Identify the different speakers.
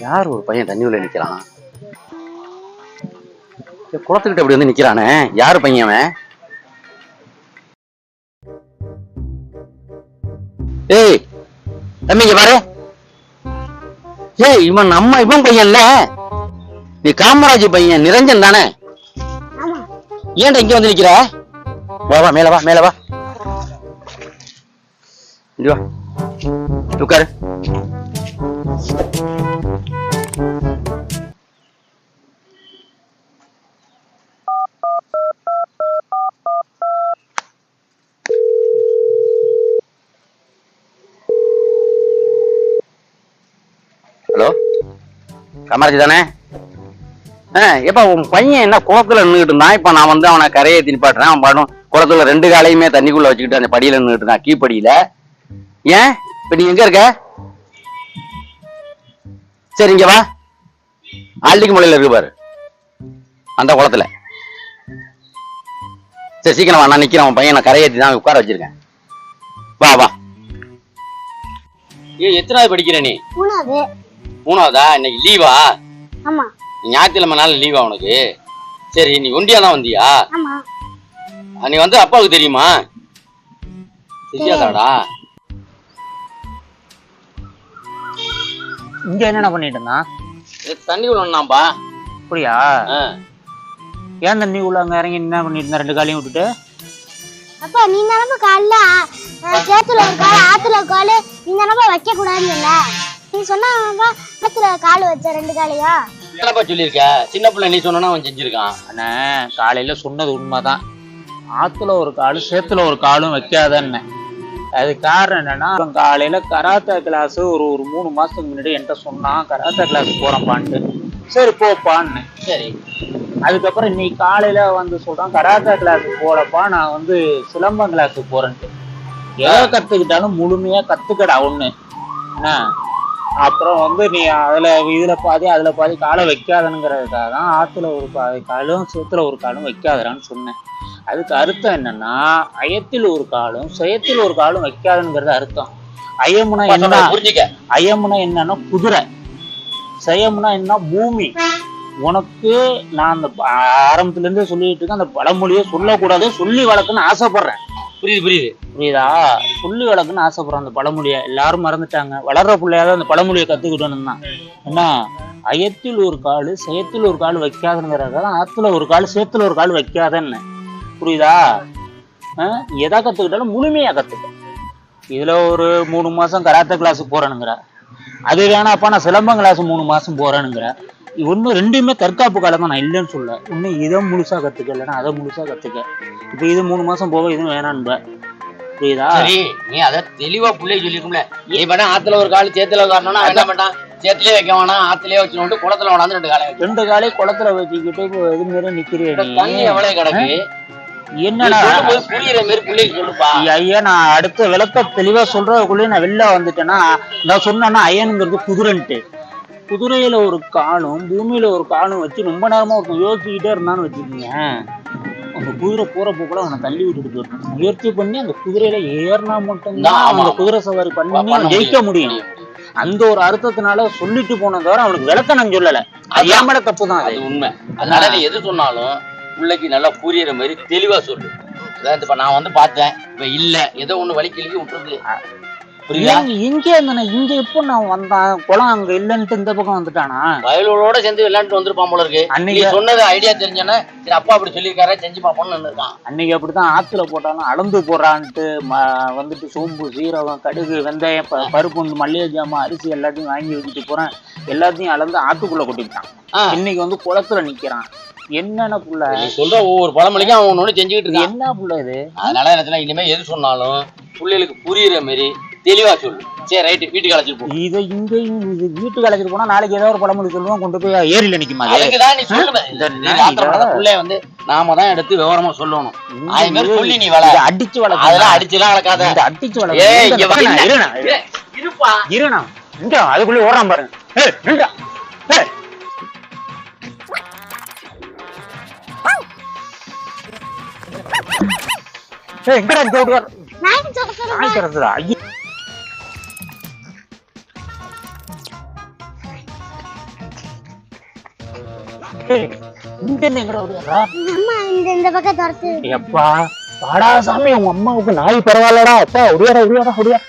Speaker 1: யார் ஒரு பையன் தண்ணி உள்ள நிக்கிறான்? குளத்துக்கிட்ட அப்படி வந்து நிக்கிறானே, யாரு பையன் அவன்? ஏய் தம்பிங்க பாரு. ஏய் இவன் இவன் பையன்ல, நீ காமராஜ் பையன் நிரஞ்சன் தானே? ஏன்டா இங்க வந்து நிக்கிற? வா மேல வா, மேல வா, வா உட்காரு. ஹலோ காமராஜ் தானே? எப்ப உன் பையன் என்ன குளத்துல நின்றுட்டு இருந்தான்? இப்ப நான் வந்து அவனை கரையை திணிப்பாட்டுறேன். அவன் பாடும் குளத்துல 2 காலையுமே தண்ணிக்குள்ள வச்சுக்கிட்டு அந்த படியில நின்றுட்டு இருந்தான், கீப்படியில. ஏன் இப்ப நீ எங்க இருக்க? சரி இங்க வா, ஆல்டிக்கு மலையில இருக்கு பாரு அந்த குளத்துல. சரி சீக்கிரம் வா, நான் நிக்கிறேன். அவன் பையனை கரையேற்றி தான் உட்கார வச்சிருக்கேன். வா வா. எத்தனாவது படிக்கிற நீ? 3ஆவதா? இன்னைக்கு லீவா?
Speaker 2: ஆமா.
Speaker 1: ஞாயிற்றுக்கிழமை நாள் லீவா உனக்கு? சரி நீ ஒண்டியா தான் வந்தியா?
Speaker 2: ஆமா.
Speaker 1: நீ வந்து அப்பாவுக்கு தெரியுமா? தெரியாதாடா?
Speaker 3: இங்க என்னென்ன பண்ணிட்டு இருந்தான்?
Speaker 1: தண்ணி உள்ளாம்பா.
Speaker 3: அப்படியா? ஏன் தண்ணி உள்ள அங்க இறங்கி என்ன பண்ணிட்டு இருந்தா 2 காலையும் விட்டுட்டு?
Speaker 2: அப்பா நீ நிலம காலைல சேத்துல ஒரு கால் ஆத்துல ஒரு கால் நீ நிலம வைக்க கூடாதுல்ல, நீ சொன்னா ஆத்துல கால் வச்ச 2 காலையா?
Speaker 1: என்னப்பா சொல்லியிருக்க? சின்ன பிள்ளை நீ சொன்னா அவன் செஞ்சிருக்கான்.
Speaker 3: அண்ணா காலையில சொன்னது உண்மைதான். ஆத்துல ஒரு காலும் சேத்துல ஒரு காலும் வைக்காதன்னு. அது காரணம் என்னன்னா, காலையில கராத்தே கிளாஸ் ஒரு 3 மாசத்துக்கு முன்னாடி என்கிட்ட சொன்னான், கராத்தே கிளாஸ் போறப்பான்ட்டு. சரி போப்பான்னு.
Speaker 1: சரி
Speaker 3: அதுக்கப்புறம் இன்னைக்கு காலையில வந்து சொல்றான் கராத்தே கிளாஸ் போறப்பா, நான் வந்து சிலம்பம் கிளாஸுக்கு போறேன்ட்டு. எதை கத்துக்கிட்டாலும் முழுமையா கத்துக்கடா ஒண்ணு என்ன. அப்புறம் வந்து நீ இதுல பாதி அதுல பாதி காலை வைக்காதனுங்கிறதுக்காக தான் ஆத்துல ஒரு பாதி காலும் சேத்துல ஒரு காலும் வைக்காதரான்னு சொன்னேன். அதுக்கு அர்த்தம் என்னன்னா, அயத்தில் ஒரு காலும் செயத்தில் ஒரு காலும் வைக்காதுங்கிறது அர்த்தம். அயமுனா என்ன? அயமுனா என்னன்னா குதிரை, செயமுனா என்ன பூமி. உனக்கு நான் அந்த ஆரம்பத்துல இருந்தே சொல்லிட்டு இருக்கேன், அந்த பழமொழியை சொல்லக்கூடாது, சொல்லி வளர்க்குன்னு ஆசைப்படுறேன். புரியுதா? சொல்லி வளர்க்குன்னு ஆசைப்படுறேன். அந்த பழமொழியை எல்லாரும் மறந்துட்டாங்க. வளர்ற பிள்ளையாவது அந்த பழமொழியை கத்துக்கிட்டோன்னு தான். என்ன, அயத்தில் ஒரு காலு செயத்தில் ஒரு கால் வைக்காதுங்கிறத ஆத்துல ஒரு கால் சேத்துல ஒரு கால் வைக்காதன்னு. புரியுதா? எதா கத்துக்கிட்டாலும் முழுமையா கத்துக்க. இதுல ஒரு 3 மாசம் கராத்தே கிளாஸுக்கு போறேனுங்கிற, அது வேணாப்பா நான் சிலம்பம் கிளாஸ் 3 மாசம் போறேனுங்கிற. ஒண்ணு 2மே தற்காப்பு காலம் தான், நான் இல்லைன்னு சொல்ல. ஒண்ணு இதை முழுசா கத்துக்க, இல்லைன்னா அதை முழுசா கத்துக்க. இப்ப இது 3 மாசம் போக இதுவும் வேணான்ப. புரியுதா?
Speaker 1: நீ அதை தெளிவா பிள்ளை சொல்லிருக்கும்ல. நீ வேணா ஆத்துல ஒரு கால் சேத்துல காரணம்னா என்ன பண்ணான், சேத்துலயே வைக்க வேணாம் ஆத்துலயே வச்சுட்டு குளத்துல வேணாந்து
Speaker 3: 2 காலையும் குளத்துல வச்சுக்கிட்டு இது மாரி நிக்கிறேன்.
Speaker 1: தண்ணி எவ்வளவு கிடக்கு
Speaker 3: என்னன்னா
Speaker 1: புரியுற மாதிரி பிள்ளைக்கு சொல்லுப்பா.
Speaker 3: ஐயா நான் அடுத்த விளக்க தெளிவா சொல்றதுக்குள்ளே நான் வெளில வந்துட்டேன்னா, நான் சொன்னேன்னா அயனுங்கிறது குதிரைன்ட்டு. குதிரையில ஒரு காலும் பூமியில ஒரு காலும் வச்சு ரொம்ப நேரமா ஒருத்தன் யோசிச்சுக்கிட்டே இருந்தான்னு வச்சுக்கோங்க, அந்த குதிரை போற போக்குல அவனை தள்ளி விட்டுட்டு போயிடணும். முயற்சி பண்ணி அந்த குதிரையில ஏறினா மட்டும்தான் அந்த குதிரை சவாரி பண்ணி ஜெயிக்க முடியும். அந்த ஒரு அர்த்தத்தினால சொல்லிட்டு போனது தவிர அவனுக்கு விளக்கம் சொல்லல. ஐயா மேல தப்பு தான், அது
Speaker 1: உண்மை. அதனால நீ எது சொன்னாலும் பிள்ளைக்கு நல்லா புரியுற மாதிரி தெளிவா சொல்லு. இப்ப நான் வந்து பார்த்தேன், இப்ப இல்ல ஏதோ ஒண்ணு வழி கிழக்கி விட்டுருக்கு.
Speaker 3: இங்க இருந்தானே, இங்க எப்போ நான் வந்தான் குளம் அங்க இல்லன்ட்டு இந்த பக்கம் வந்துட்டானா?
Speaker 1: வயலோட சேர்ந்து விளையாண்டு வந்திருப்பான் போல இருக்கு. அன்னைக்கு சொன்னது ஐடியா தெரிஞ்சோன்னா சரி அப்பா அப்படி சொல்லியிருக்காரு செஞ்சு பார்ப்போம்னு இருக்கான்.
Speaker 3: அன்னைக்கு அப்படித்தான் ஆத்துல போட்டாலும் அளந்து போடுறான்ட்டு வந்துட்டு சோம்பு சீரகம் கடுகு வெந்தயம் பருப்பு மல்லிகை ஜாமான் அரிசி எல்லாத்தையும் வாங்கி வச்சுட்டு போறேன். எல்லாத்தையும் அளந்து ஆத்துக்குள்ள கொட்டிட்டான். இன்னைக்கு வந்து குளத்துல நிக்கிறான். என்னென்ன புள்ள
Speaker 1: சொல்ற ஒவ்வொரு பழமொழிக்கும் அவன் ஒண்ணு செஞ்சுக்கிட்டு இருக்கான்.
Speaker 3: என்ன புள்ள இது?
Speaker 1: அதனால இனிமே எது சொன்னாலும் பிள்ளைகளுக்கு புரியுற மாதிரி தெளிவா சொல்லு. சரி ரைட், வீட்டுக்கு அழைச்சிட்டு போ.
Speaker 3: இதை இங்க இது வீட்டுக்கு அழைச்சிட்டு போனா நாளைக்கு ஏதோ ஒரு பழமொழி சொல்லுவோம், கொண்டு போய் ஏரியில நிக்குமா அது?
Speaker 1: அதுக்குதான் நீ சொல்லுவ. இந்த ஆத்திரப்பட்ட புள்ளைய வந்து நாம தான் எடுத்து விவரமா சொல்லணும். அது மாதிரி சொல்லி நீ வள.
Speaker 3: இதை அடிச்சு வளர்க்க,
Speaker 1: அதெல்லாம் அடிச்சுலாம் வளர்க்காத.
Speaker 3: இந்த அடிச்சு
Speaker 1: ஏய், இங்க வா.
Speaker 3: வளர்க்க. இருண்ணா
Speaker 1: இருப்பா.
Speaker 3: இருண்ணா இங்க அதுக்குள்ளே ஓடுறான் பாருங்க. ஏய் நின்றா. ஏய் ஏய் எங்கடா இங்க ஓடுற?
Speaker 2: நான் சொல்றேன்.
Speaker 3: நாய் கறந்துடா. ஐயோ ஏய் இங்க இருந்து எங்கடா ஓடுறா?
Speaker 2: அம்மா இந்த பக்கம் துரத்து.
Speaker 3: எப்பா பாடா சாமி, உங்க அம்மாவுக்கு நாய் பரவாயில்லடா. அப்பா ஒடியாடா ஒடியாடா ஒடியா.